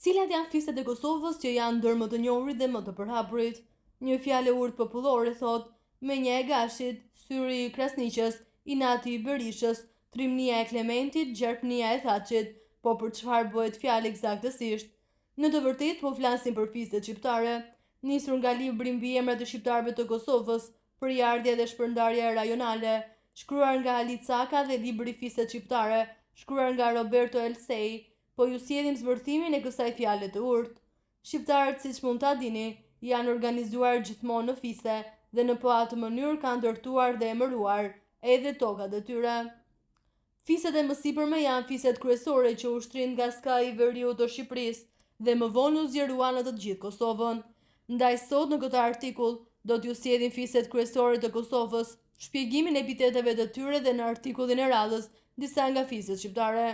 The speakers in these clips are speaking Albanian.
Cilat janë fistet e Kosovës që janë ndër më të njohurit dhe më të përhapurit? Një fjalë urtë popullore thot: menja e Gashit, syri i Krasniqës, inati i Berishës, trimnia e Klementit, gjarpnia e Thaçit. Po për çfarë bëhet fjalë eksaktësisht? Në të vërtetë po flasim për fistet shqiptare, nisur nga libri mbi emrat e shqiptarëve të Kosovës, përjardhja dhe shpërndarja rajonale, shkruar nga Ali Caka, dhe libri Fistet shqiptare, shkruar nga Roberto Elsei. Po ju sjellim zbërthimin e kësaj fjale të urtë. Shqiptarët, siç mund ta dini, janë organizuar gjithmonë në fise dhe në po atë mënyrë kanë ndërtuar dhe emëruar edhe tokat e tyre. Fiset e mësipërme janë fiset kryesore që ushtrin nga skaji i veriut të Shqipërisë dhe më vonë u zgjeruan në të gjithë Kosovën. Ndaj sot në këtë artikull do t'ju sjellim fiset kryesore të Kosovës, shpjegimin e epiteteve të tyre dhe në artikullin e radhës disa nga fiset shqiptare.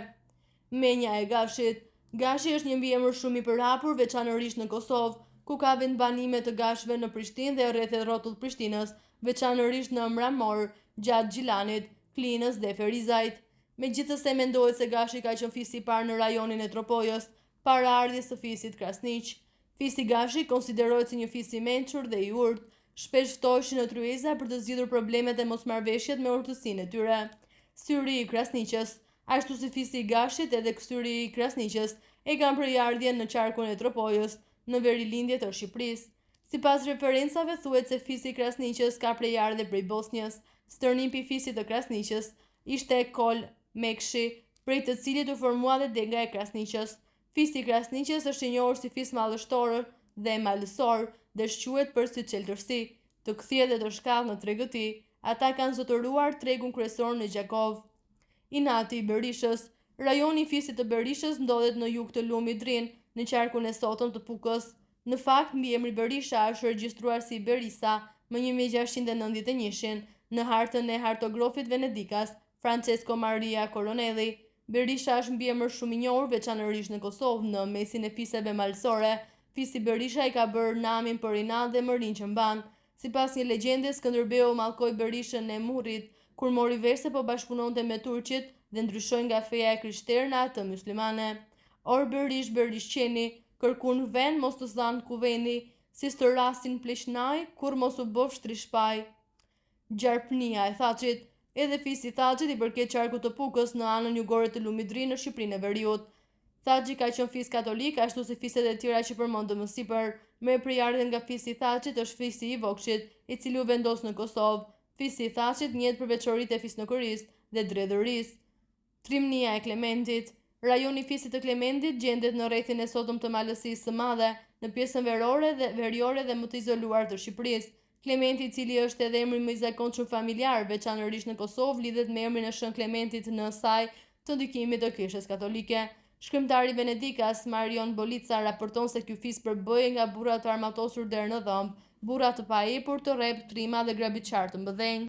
Menja e Gashit. Gashi është një mbiemër shumë i përhapur, veçanërisht në Kosovë, ku ka vendbanime të gashëve në Prishtinë dhe rreth e rrotullt Prishtinës, veçanërisht në Mramor, gjatë Gjilanit, Klinës dhe Ferizajt. Megjithëse mendohet se Gashi ka qenë fisi i parë në rajonin e Tropojës, para ardhjes së fisit Krasniq. Fisi Gashi konsiderohet si një fis i mençur dhe i urtë, shpesh ftoheshin në tryeza për të zgjidhur problemet e mosmarrveshjet me urtësinë e tyre. Syri i Krasniqës. Ashtu si fisi i Gashit, edhe syri i Krasniqës e kanë përjardhjen në qarkun e Tropojës, në verilindje të Shqipërisë. Sipas referencave thuhet se fisi i Krasniqës ka përjardhje prej Bosnjës. Stërnipi i fisit të Krasniqës ishte Kol Mekshi, prej të cilit u formua dhe dega e Krasniqës. Fisi i Krasniqës është i njohur si fis mallështor dhe malësor dhe shquhet për si çeltërsi, të kthjellë dhe të shkallë në tregëti. Ata kanë zotëruar tregun kryesor në Gjakov. Inati i Berishës. Rajoni i fisit të Berishës ndodhet në jug të lumit Drin, në qarkun e sotëm të Pukës. Në fakt, mbiemri Berisha është regjistruar si Berisa më 1691 në hartën e hartografit venedikas Francesco Maria Coronelli. Berisha është mbiemër shumë i njohur, veçanërisht në Kosovë, në mesin e fiseve malësore. Fisi Berisha i ka bërë namin për inat dhe mërinë që mban. Sipas një legjende, Skënderbeu mallkoi Berishën e Murrit kur mori vesh se po bashkëpunonte me turqit dhe ndryshoi nga feja e krishterë në atë myslimane. Or Berishqeni, kërkun vend mos të thanë kuveni, si së rastin pleqnaj, kur mos u bof shtrishpaj. Gjarpnia e Thaçit. Edhe fisi i Thaçit i përket qarkut të Pukës në anën jugore të lumit Drin në Shqipërinë e Veriut. Thaçi ka qenë fis katolik, ashtu si fiset e tjera që përmendëm më sipër. Me përjardhjen nga fisi i Thaçit është fisi i Vokshit, i cili u vendos në Kosovë. Fisi i Thaçit njihet për veçoritë e fisnokërisë dhe dredhërisë. Trimnia e Klementit. Rajoni i fisit të Klementit gjendet në rrethin e sotëm të Malësisë së Madhe, në pjesën veriore dhe më të izoluar të Shqipërisë. Klementi, i cili është edhe emri më i zakonshëm familjar, veçanërisht në Kosovë, lidhet me emrin e Shën Klementit në saj të ndikimit të Kishës Katolike. Shkrimtari venedikas Marion Bolica raporton se ky fis përbëhej nga burra të armatosur deri në dhëmb, burra të paepur, të rreptë, trima dhe grabitçar të mbëdhenj.